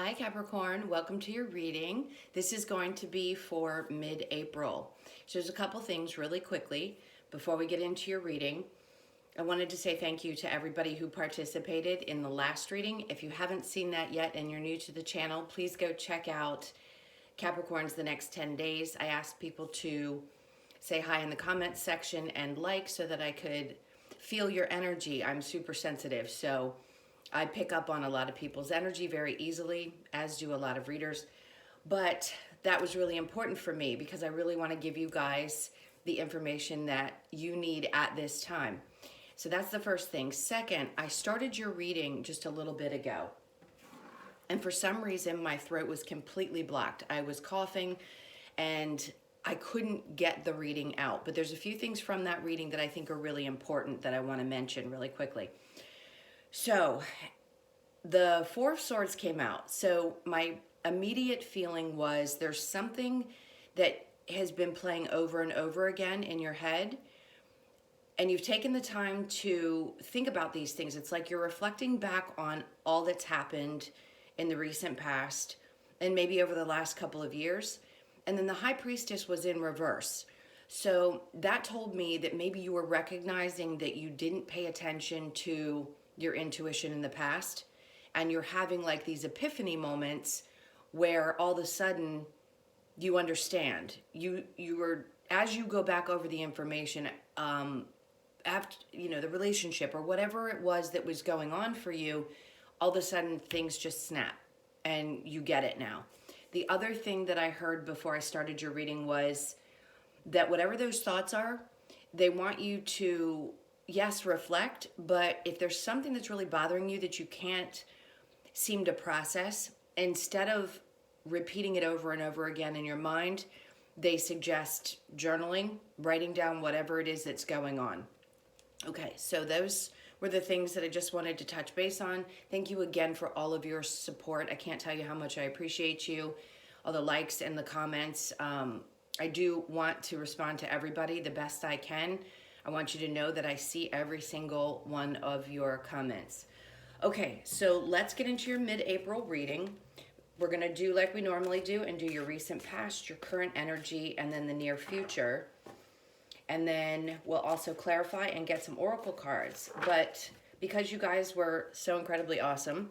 Hi Capricorn, welcome to your reading. This is going to be for mid-April. So there's a couple things really quickly before we get into your reading. I wanted to say thank you to everybody who participated in the last reading. If you haven't seen that yet and you're new to the channel, please go check out Capricorn's The Next 10 Days. I asked people to say hi in the comments section and like so that I could feel your energy. I'm super sensitive, so I pick up on a lot of people's energy very easily, as do a lot of readers. But that was really important for me because I really want to give you guys the information that you need at this time. So that's the first thing. Second, I started your reading just a little bit ago. And for some reason, my throat was completely blocked. I was coughing and I couldn't get the reading out. But there's a few things from that reading that I think are really important that I want to mention really quickly. So the Four of Swords came out. So my immediate feeling was there's something that has been playing over and over again in your head. And you've taken the time to think about these things. It's like you're reflecting back on all that's happened in the recent past and maybe over the last couple of years. And then the High Priestess was in reverse. So that told me that maybe you were recognizing that you didn't pay attention to your intuition in the past, and you're having like these epiphany moments where all of a sudden you understand. You are, as you go back over the information, after the relationship or whatever it was that was going on for you, all of a sudden things just snap and you get it now. The other thing that I heard before I started your reading was that whatever those thoughts are, they want you to, yes, reflect, but if there's something that's really bothering you that you can't seem to process, instead of repeating it over and over again in your mind, they suggest journaling, writing down whatever it is that's going on. Okay, so those were the things that I just wanted to touch base on. Thank you again for all of your support. I can't tell you how much I appreciate you, all the likes and the comments. I do want to respond to everybody the best I can. I want you to know that I see every single one of your comments. Okay, so let's get into your mid-April reading. We're going to do like we normally do and do your recent past, your current energy, and then the near future. And then we'll also clarify and get some oracle cards. But because you guys were so incredibly awesome,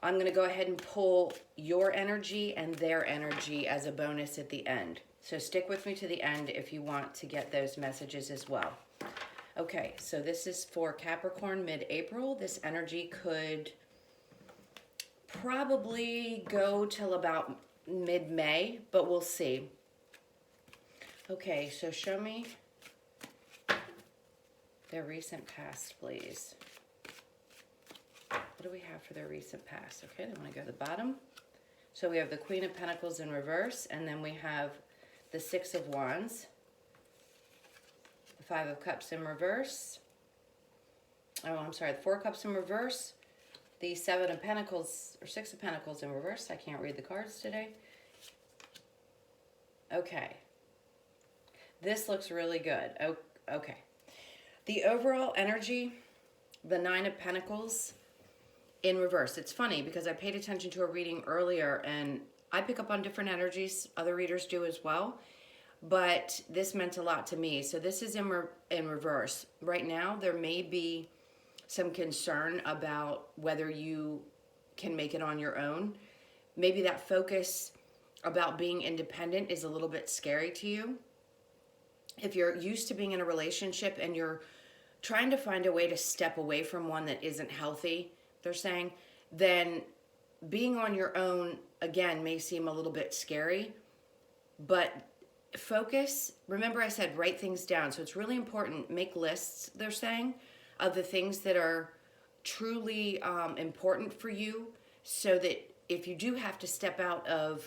I'm going to go ahead and pull your energy and their energy as a bonus at the end. So stick with me to the end if you want to get those messages as well. Okay, so this is for Capricorn mid-April. This energy could probably go till about mid-May, but we'll see. Okay, so show me their recent past, please. What do we have for their recent past? Okay, they want to go to the bottom. So we have the Queen of Pentacles in reverse, and then we have the Six of Wands, the Five of Cups in reverse. Oh, I'm sorry, the Four of Cups in reverse, the Seven of Pentacles, or Six of Pentacles in reverse. I can't read the cards today. Okay. This looks really good. Oh, okay. The overall energy, the Nine of Pentacles in reverse. It's funny because I paid attention to a reading earlier and I pick up on different energies. Other readers do as well. But this meant a lot to me. So this is in reverse. Right now, there may be some concern about whether you can make it on your own. Maybe that focus about being independent is a little bit scary to you. If you're used to being in a relationship and you're trying to find a way to step away from one that isn't healthy, they're saying, then being on your own, again, may seem a little bit scary. But focus, remember I said write things down. So it's really important, make lists, they're saying, of the things that are truly important for you, so that if you do have to step out of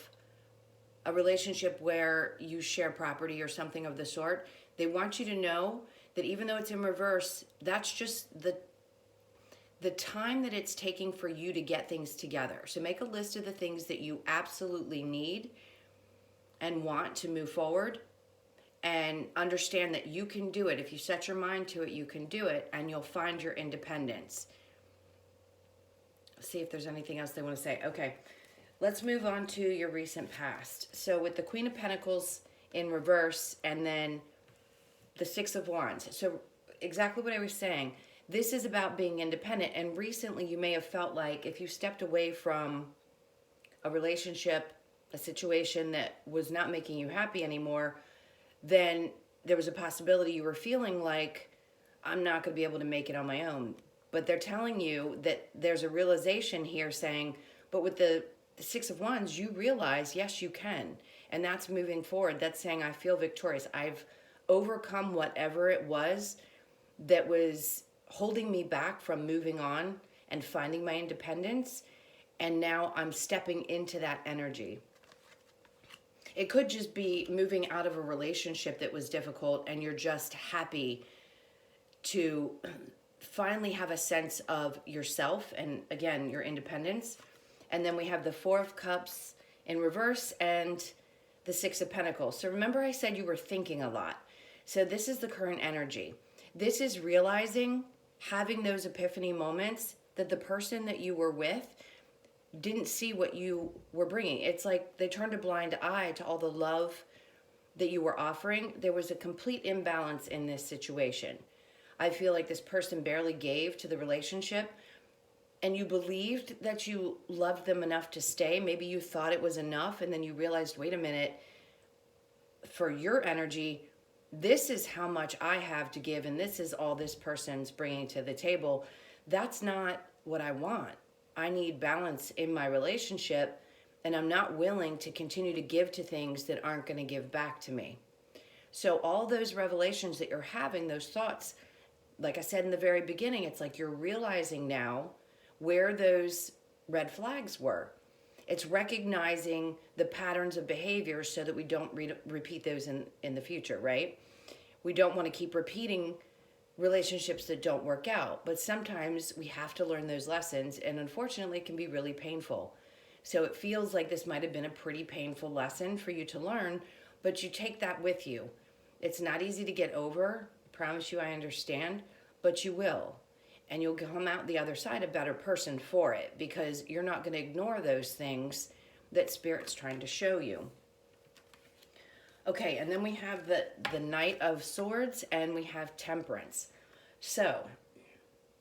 a relationship where you share property or something of the sort, they want you to know that even though it's in reverse, that's just the time that it's taking for you to get things together. So make a list of the things that you absolutely need and want to move forward, and understand that you can do it. If you set your mind to it, you can do it, and you'll find your independence. See if there's anything else they want to say. Okay. let's move on to your recent past. So with the Queen of Pentacles in reverse and then the Six of Wands. So exactly what I was saying. This is about being independent. And recently you may have felt like if you stepped away from a relationship, a situation that was not making you happy anymore, then there was a possibility you were feeling like, I'm not going to be able to make it on my own. But they're telling you that there's a realization here saying, but with the Six of Wands, you realize, yes, you can. And that's moving forward. That's saying, I feel victorious. I've overcome whatever it was that was holding me back from moving on and finding my independence. And now I'm stepping into that energy. It could just be moving out of a relationship that was difficult and you're just happy to finally have a sense of yourself and, again, your independence. And then we have the Four of Cups in reverse and the Six of Pentacles. So remember I said you were thinking a lot. So this is the current energy. This is realizing, having those epiphany moments that the person that you were with didn't see what you were bringing. It's like they turned a blind eye to all the love that you were offering. There was a complete imbalance in this situation. I feel like this person barely gave to the relationship, and you believed that you loved them enough to stay. Maybe you thought it was enough, and then you realized, wait a minute, for your energy, this is how much I have to give, and this is all this person's bringing to the table. That's not what I want. I need balance in my relationship, and I'm not willing to continue to give to things that aren't going to give back to me. So all those revelations that you're having, those thoughts, like I said in the very beginning, it's like you're realizing now where those red flags were. It's recognizing the patterns of behavior so that we don't repeat those in the future, right? We don't want to keep repeating relationships that don't work out, but sometimes we have to learn those lessons, and unfortunately it can be really painful. So it feels like this might have been a pretty painful lesson for you to learn, but you take that with you. It's not easy to get over, I promise you, I understand, but you will. And you'll come out the other side a better person for it, because you're not going to ignore those things that Spirit's trying to show you. Okay, and then we have the Knight of Swords, and we have Temperance. So,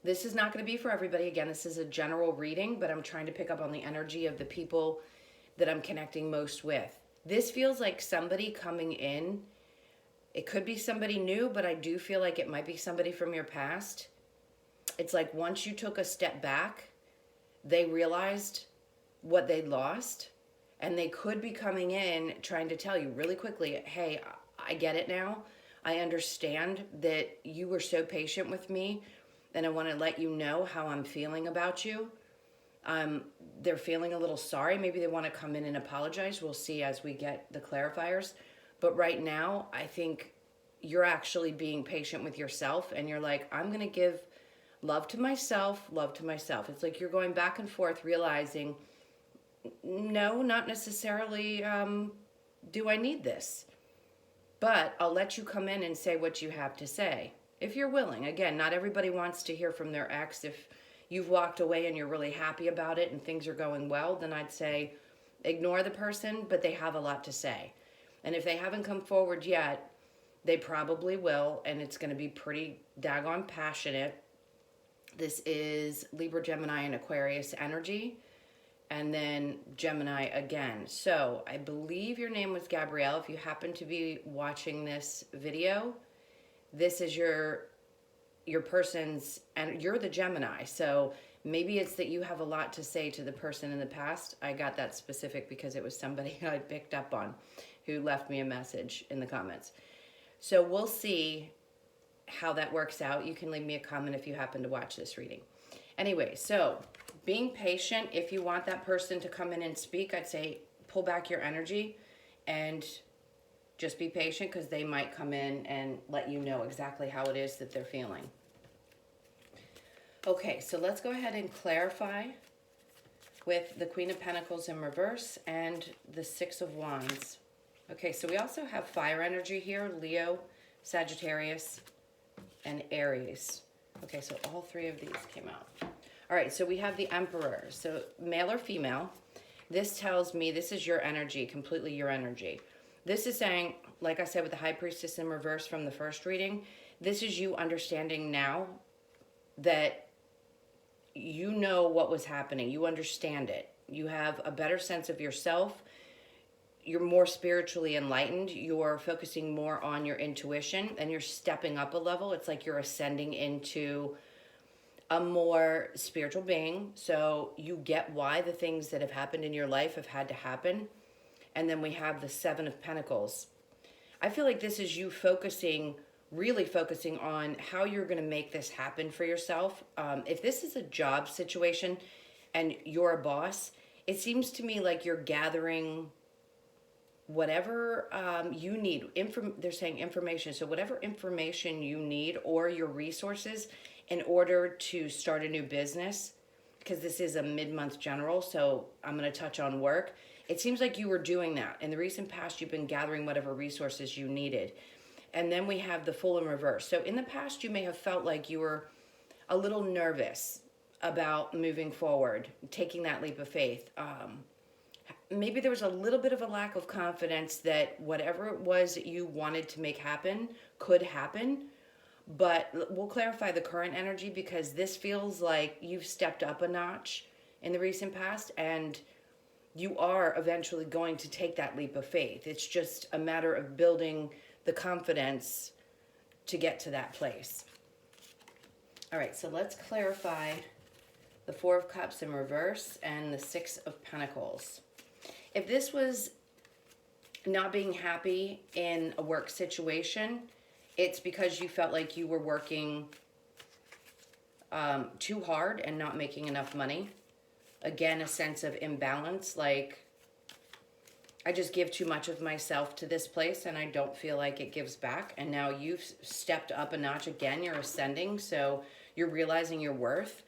this is not going to be for everybody. Again, this is a general reading, but I'm trying to pick up on the energy of the people that I'm connecting most with. This feels like somebody coming in. It could be somebody new, but I do feel like it might be somebody from your past. It's like once you took a step back, they realized what they'd lost. And they could be coming in trying to tell you really quickly, hey, I get it now. I understand that you were so patient with me, and I want to let you know how I'm feeling about you. They're feeling a little sorry. Maybe they want to come in and apologize. We'll see as we get the clarifiers. But right now, I think you're actually being patient with yourself, and you're like, I'm going to give love to myself, love to myself. It's like you're going back and forth realizing, no, not necessarily do I need this. But I'll let you come in and say what you have to say, if you're willing. Again, not everybody wants to hear from their ex. If you've walked away and you're really happy about it and things are going well, then I'd say ignore the person, but they have a lot to say. And if they haven't come forward yet, they probably will, and it's going to be pretty daggone passionate. This is Libra, Gemini, and Aquarius energy. And then Gemini again. So I believe your name was Gabrielle. If you happen to be watching this video, this is your person's, and you're the Gemini. So maybe it's that you have a lot to say to the person in the past. I got that specific because it was somebody I picked up on who left me a message in the comments. So we'll see how that works out. You can leave me a comment if you happen to watch this reading. Anyway, so being patient, if you want that person to come in and speak, I'd say pull back your energy and just be patient, because they might come in and let you know exactly how it is that they're feeling. Okay, so let's go ahead and clarify with the Queen of Pentacles in reverse and the Six of Wands. Okay, so we also have fire energy here, Leo, Sagittarius, and Aries. Okay, so all three of these came out. All right, so we have the Emperor. So male or female, This tells me this is your energy, completely your energy. This is saying, like I said with the High Priestess in reverse from the first reading, this is you understanding now that you know what was happening. You understand it. You have a better sense of yourself. You're more spiritually enlightened. You're focusing more on your intuition and you're stepping up a level. It's like you're ascending into a more spiritual being. So you get why the things that have happened in your life have had to happen. And then we have the Seven of Pentacles. I feel like this is you focusing, really focusing on how you're going to make this happen for yourself. If this is a job situation and you're a boss, it seems to me like you're gathering whatever you need. They're saying information. So whatever information you need or your resources in order to start a new business, because this is a mid-month general, so I'm going to touch on work. It seems like you were doing that. In the recent past, you've been gathering whatever resources you needed. And then we have the Fool in reverse. So in the past, you may have felt like you were a little nervous about moving forward, taking that leap of faith. Maybe there was a little bit of a lack of confidence that whatever it was that you wanted to make happen could happen. But we'll clarify the current energy because this feels like you've stepped up a notch in the recent past and you are eventually going to take that leap of faith. It's just a matter of building the confidence to get to that place. All right, so let's clarify the Four of Cups in reverse and the Six of Pentacles. If this was not being happy in a work situation, it's because you felt like you were working too hard and not making enough money. Again, a sense of imbalance, like I just give too much of myself to this place and I don't feel like it gives back. And now you've stepped up a notch again, you're ascending, so you're realizing your worth.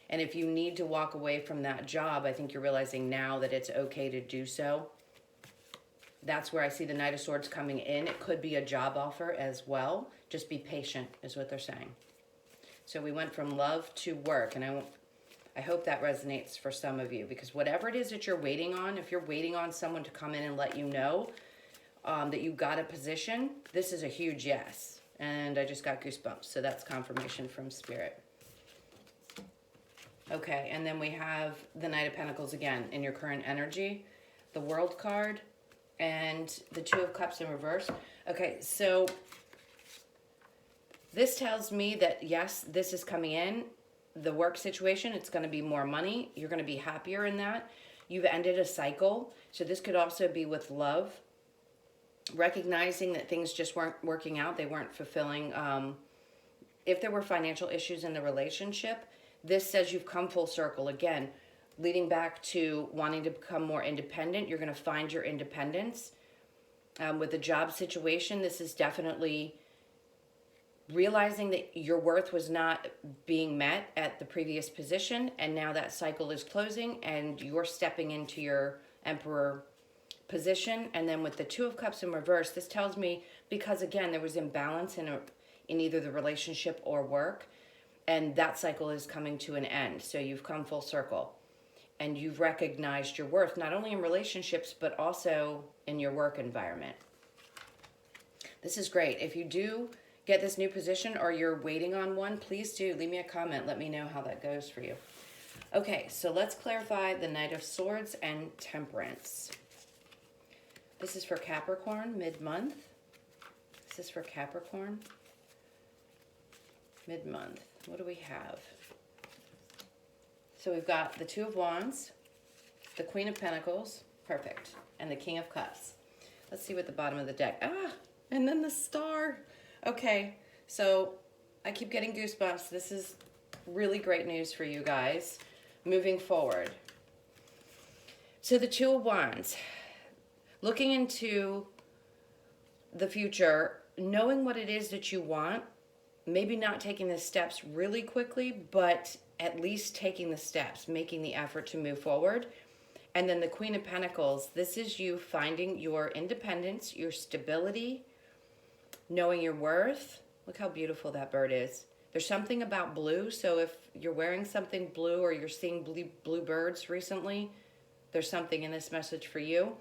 And if you need to walk away from that job, I think you're realizing now that it's okay to do so. That's where I see the Knight of Swords coming in. It could be a job offer as well. Just be patient is what they're saying. So we went from love to work, and I hope that resonates for some of you, because whatever it is that you're waiting on, if you're waiting on someone to come in and let you know that you got a position, this is a huge yes. And I just got goosebumps, so that's confirmation from Spirit. Okay, and then we have the Knight of Pentacles again in your current energy, the World card, and the Two of Cups in reverse. Okay, so this tells me that, yes, this is coming in. The work situation, it's going to be more money. You're going to be happier in that. You've ended a cycle. So this could also be with love. Recognizing that things just weren't working out. They weren't fulfilling. If there were financial issues in the relationship, this says you've come full circle. Again, leading back to wanting to become more independent. You're going to find your independence. With the job situation, this is definitely realizing that your worth was not being met at the previous position, and now that cycle is closing and you're stepping into your Emperor position. And then with the Two of Cups in reverse, this tells me, because again, there was imbalance in either the relationship or work, and that cycle is coming to an end. So you've come full circle and you've recognized your worth, not only in relationships, but also in your work environment. This is great. If you do get this new position or you're waiting on one, please do leave me a comment. Let me know how that goes for you. Okay, so let's clarify the Knight of Swords and Temperance. This is for Capricorn, mid-month. This is for Capricorn, mid-month. What do we have? So we've got the Two of Wands, the Queen of Pentacles, perfect, and the King of Cups. Let's see what the bottom of the deck. And then the Star. Okay, so I keep getting goosebumps. This is really great news for you guys moving forward. So the Two of Wands, looking into the future, knowing what it is that you want, maybe not taking the steps really quickly, but at least taking the steps, making the effort to move forward. And then the Queen of Pentacles, this is you finding your independence, your stability, knowing your worth. Look how beautiful that bird is. There's something about blue, so if you're wearing something blue or you're seeing blue birds recently, there's something in this message for you.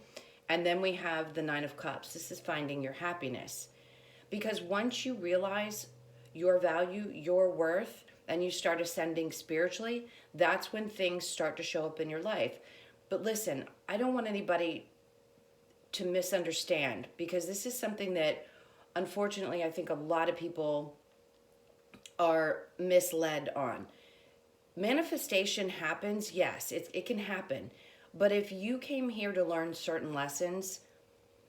And then we have the Nine of Cups. This is finding your happiness. Because once you realize your value, your worth, and you start ascending spiritually, that's when things start to show up in your life. But listen, I don't want anybody to misunderstand, because this is something that unfortunately I think a lot of people are misled on. Manifestation happens, yes, it can happen. But if you came here to learn certain lessons,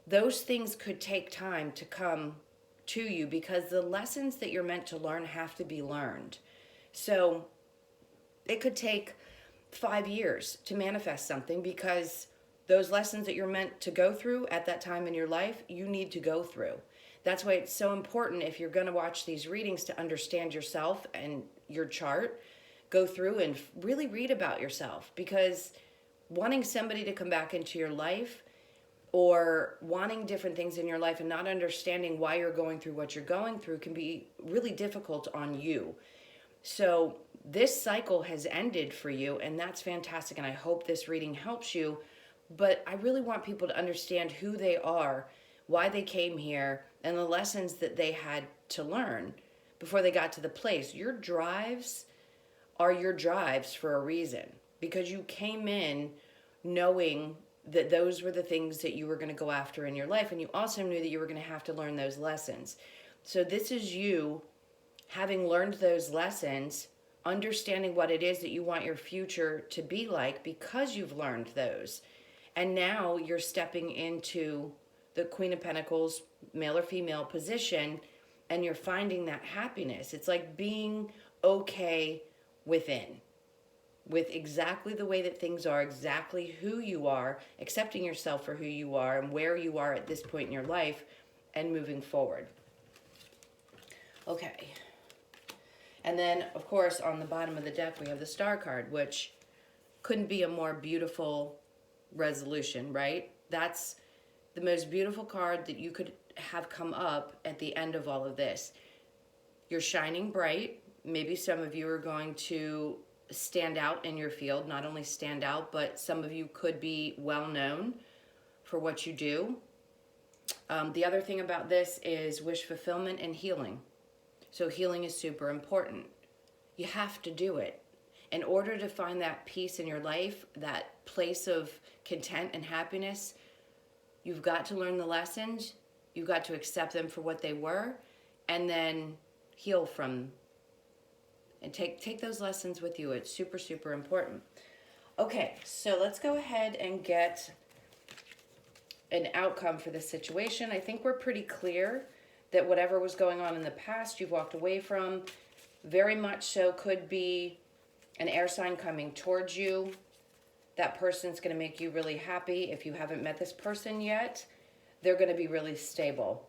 those things could take time to come to you, because the lessons that you're meant to learn have to be learned. So it could take 5 years to manifest something, because those lessons that you're meant to go through at that time in your life, you need to go through. That's why it's so important, if you're going to watch these readings, to understand yourself and your chart. Go through and really read about yourself, because wanting somebody to come back into your life, or wanting different things in your life and not understanding why you're going through what you're going through, can be really difficult on you. So this cycle has ended for you, and that's fantastic, and I hope this reading helps you. But I really want people to understand who they are, why they came here, and the lessons that they had to learn before they got to the place. Your drives are your drives for a reason, because you came in knowing that those were the things that you were going to go after in your life, and you also knew that you were going to have to learn those lessons. So this is you having learned those lessons, understanding what it is that you want your future to be like, because you've learned those. And now you're stepping into the Queen of Pentacles, male or female position, and you're finding that happiness. It's like being okay within, with exactly the way that things are, exactly who you are, accepting yourself for who you are and where you are at this point in your life, and moving forward. Okay. And then, of course, on the bottom of the deck, we have the Star card, which couldn't be a more beautiful resolution, right? That's the most beautiful card that you could have come up at the end of all of this. You're shining bright. Maybe some of you are going to stand out in your field. Not only stand out, but some of you could be well known for what you do. The other thing about this is wish fulfillment and healing. So healing is super important. You have to do it. In order to find that peace in your life, that place of content and happiness, you've got to learn the lessons. You've got to accept them for what they were, and then heal from, and take those lessons with you. It's super, super important. Okay, so let's go ahead and get an outcome for this situation. I think we're pretty clear that whatever was going on in the past, you've walked away from. Very much so could be an air sign coming towards you. That person's going to make you really happy. If you haven't met this person yet, they're going to be really stable.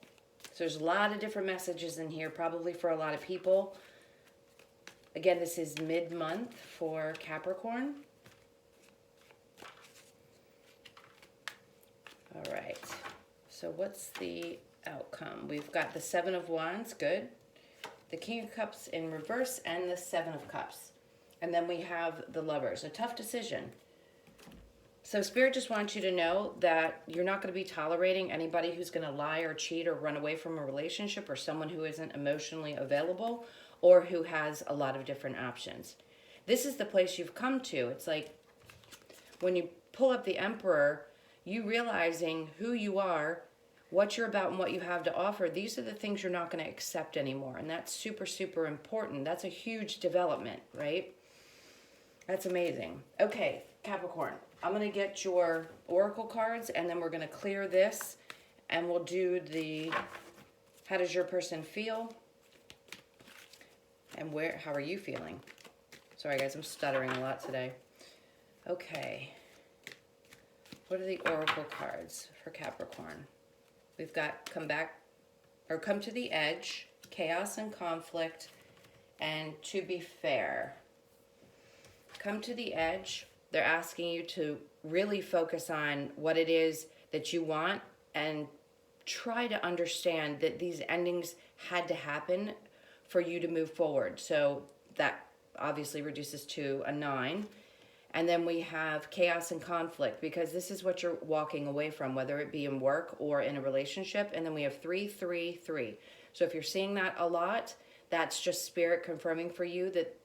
So there's a lot of different messages in here, probably for a lot of people. Again, this is mid-month for Capricorn. All right. So what's the outcome? We've got the Seven of Wands, good. The King of Cups in reverse, and the Seven of Cups. And then we have the Lovers, a tough decision. So Spirit just wants you to know that you're not going to be tolerating anybody who's going to lie or cheat or run away from a relationship, or someone who isn't emotionally available, or who has a lot of different options. This is the place you've come to. It's like when you pull up the Emperor, you realizing who you are, what you're about, and what you have to offer. These are the things you're not going to accept anymore. And that's super, super important. That's a huge development, right? That's amazing. Okay, Capricorn, I'm going to get your oracle cards, and then we're going to clear this, and we'll do the how does your person feel, and how are you feeling? Sorry guys, I'm stuttering a lot today. Okay. What are the oracle cards for Capricorn? We've got come to the edge, chaos and conflict, and to be fair. Come to the edge. They're asking you to really focus on what it is that you want, and try to understand that these endings had to happen for you to move forward. So that obviously reduces to a 9. And then we have chaos and conflict, because this is what you're walking away from, whether it be in work or in a relationship. And then we have 3, 3, 3. So if you're seeing that a lot, that's just spirit confirming for you that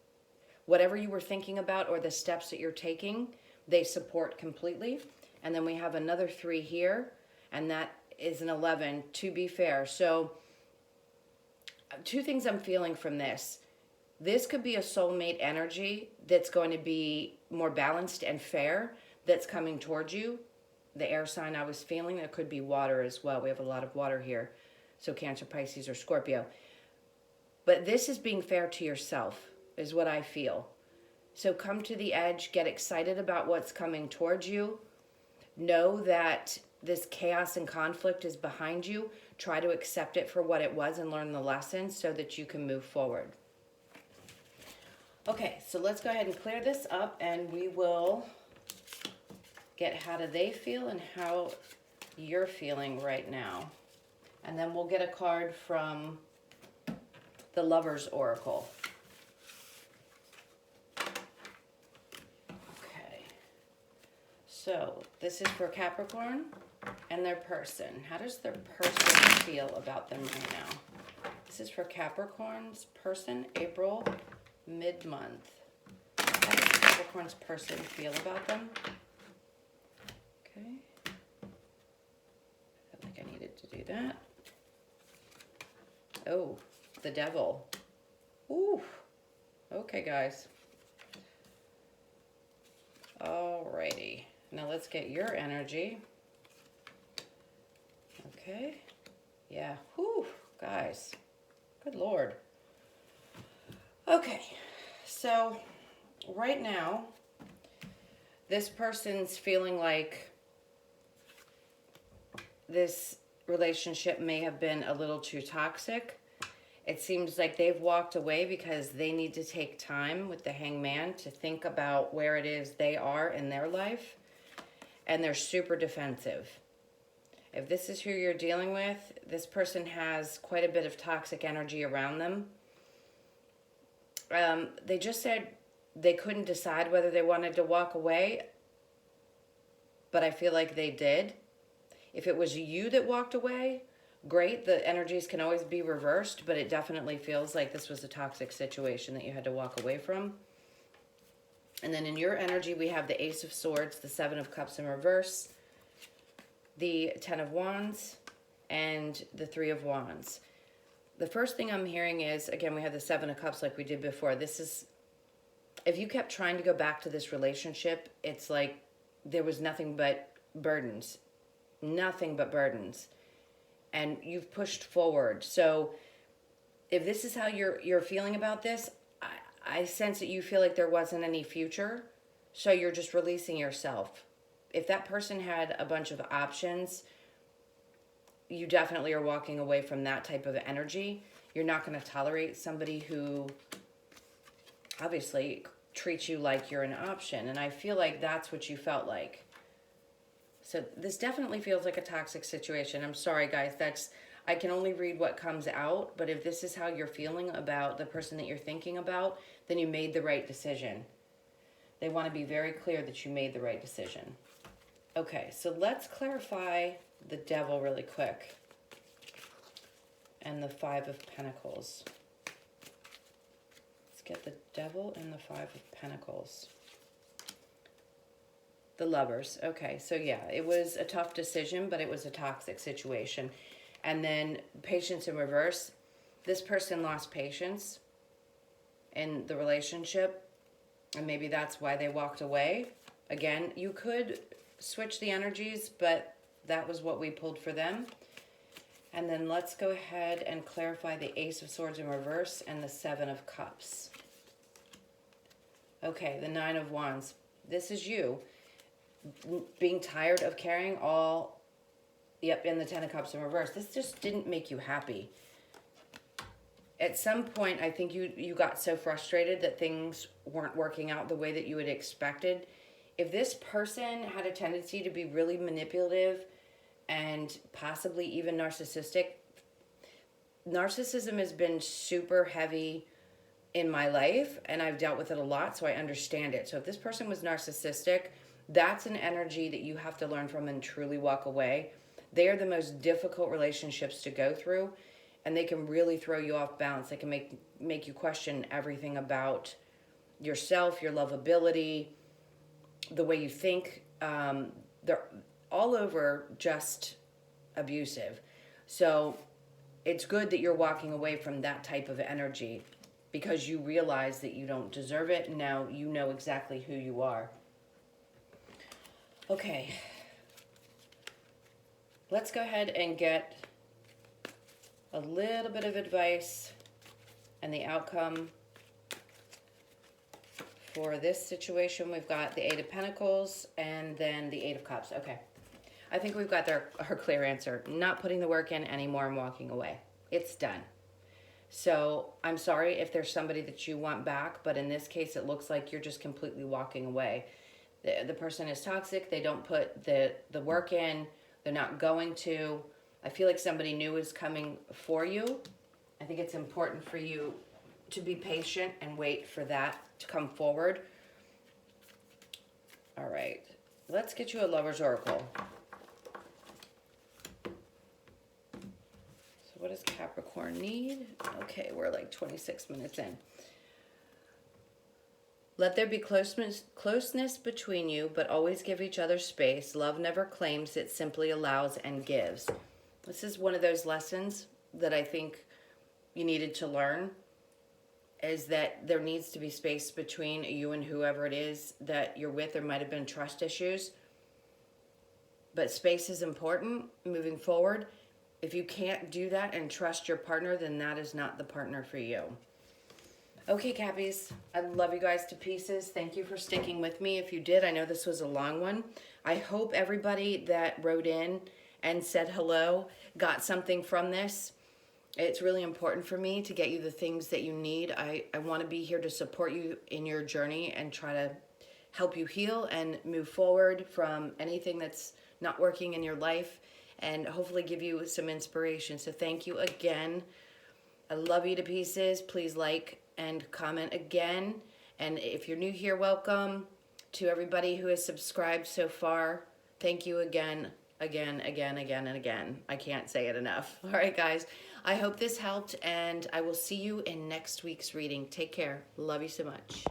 whatever you were thinking about or the steps that you're taking, they support completely. And then we have another 3 here, and that is an 11, to be fair. So 2 things I'm feeling from this. This could be a soulmate energy that's going to be more balanced and fair, that's coming towards you. The air sign I was feeling, there could be water as well. We have a lot of water here. So Cancer, Pisces, or Scorpio. But this is being fair to yourself, is what I feel. So come to the edge, get excited about what's coming towards you. Know that this chaos and conflict is behind you. Try to accept it for what it was and learn the lessons so that you can move forward. Okay, so let's go ahead and clear this up, and we will get how do they feel and how you're feeling right now. And then we'll get a card from the Lover's Oracle. Okay, so this is for Capricorn and their person. How does their person feel about them right now? This is for Capricorn's person, April, mid-month. How does Capricorn's person feel about them? Okay. I felt like I needed to do that. Oh, the devil. Ooh. Okay, guys. Alrighty. Now let's get your energy. Okay. Yeah. Whew, guys. Good Lord. Okay. So, right now, this person's feeling like this relationship may have been a little too toxic. It seems like they've walked away because they need to take time with the Hangman to think about where it is they are in their life. And they're super defensive. If this is who you're dealing with, this person has quite a bit of toxic energy around them. They just said they couldn't decide whether they wanted to walk away, but I feel like they did. If it was you that walked away, great. The energies can always be reversed, but it definitely feels like this was a toxic situation that you had to walk away from. And then in your energy, we have the Ace of Swords, the Seven of Cups in reverse, the Ten of Wands, and the Three of Wands. The first thing I'm hearing is, again, we have the Seven of Cups like we did before. This is, if you kept trying to go back to this relationship, it's like there was nothing but burdens. Nothing but burdens. And you've pushed forward. So if this is how you're feeling about this, I sense that you feel like there wasn't any future. So you're just releasing yourself. If that person had a bunch of options, you definitely are walking away from that type of energy. You're not going to tolerate somebody who obviously treats you like you're an option. And I feel like that's what you felt like. So this definitely feels like a toxic situation. I'm sorry, guys. I can only read what comes out. But if this is how you're feeling about the person that you're thinking about, then you made the right decision. They want to be very clear that you made the right decision. Okay, so let's clarify the devil really quick. And the Five of Pentacles. Let's get the devil and the Five of Pentacles. The Lovers. Okay, so yeah, it was a tough decision, but it was a toxic situation. And then Patience in reverse. This person lost patience in the relationship, and maybe that's why they walked away. Again, you could switch the energies, but that was what we pulled for them. And then let's go ahead and clarify the Ace of Swords in reverse and the Seven of Cups. Okay, the Nine of Wands. This is you being tired of carrying all, in the Ten of Cups in reverse. This just didn't make you happy. At some point, I think you got so frustrated that things weren't working out the way that you had expected. If this person had a tendency to be really manipulative and possibly even narcissistic, narcissism has been super heavy in my life, and I've dealt with it a lot, so I understand it. So if this person was narcissistic, that's an energy that you have to learn from and truly walk away. They are the most difficult relationships to go through, and they can really throw you off balance. They can make you question everything about yourself, your lovability, the way you think. They're all over just abusive. So it's good that you're walking away from that type of energy because you realize that you don't deserve it. And now you know exactly who you are. Okay. Let's go ahead and get a little bit of advice and the outcome for this situation. We've got the Eight of Pentacles and then the Eight of Cups. Okay. I think we've got our clear answer. Not putting the work in anymore and walking away. It's done. So I'm sorry if there's somebody that you want back, but in this case, it looks like you're just completely walking away. The person is toxic. They don't put the work in. They're not going to. I feel like somebody new is coming for you. I think it's important for you to be patient and wait for that to come forward. All right. Let's get you a Lover's Oracle. What does Capricorn need? Okay, we're like 26 minutes in. Let there be closeness between you, but always give each other space. Love never claims, it simply allows and gives. This is one of those lessons that I think you needed to learn, is that there needs to be space between you and whoever it is that you're with. There might have been trust issues, but space is important moving forward. If you can't do that and trust your partner, then that is not the partner for you. Okay, Cappies, I love you guys to pieces. Thank you for sticking with me. If you did, I know this was a long one. I hope everybody that wrote in and said hello got something from this. It's really important for me to get you the things that you need. I want to be here to support you in your journey and try to help you heal and move forward from anything that's not working in your life, and hopefully give you some inspiration. So thank you again. I love you to pieces. Please like and comment again. And if you're new here, welcome. To everybody who has subscribed so far, thank you again, again, and again. I can't say it enough. All right, guys. I hope this helped, and I will see you in next week's reading. Take care. Love you so much.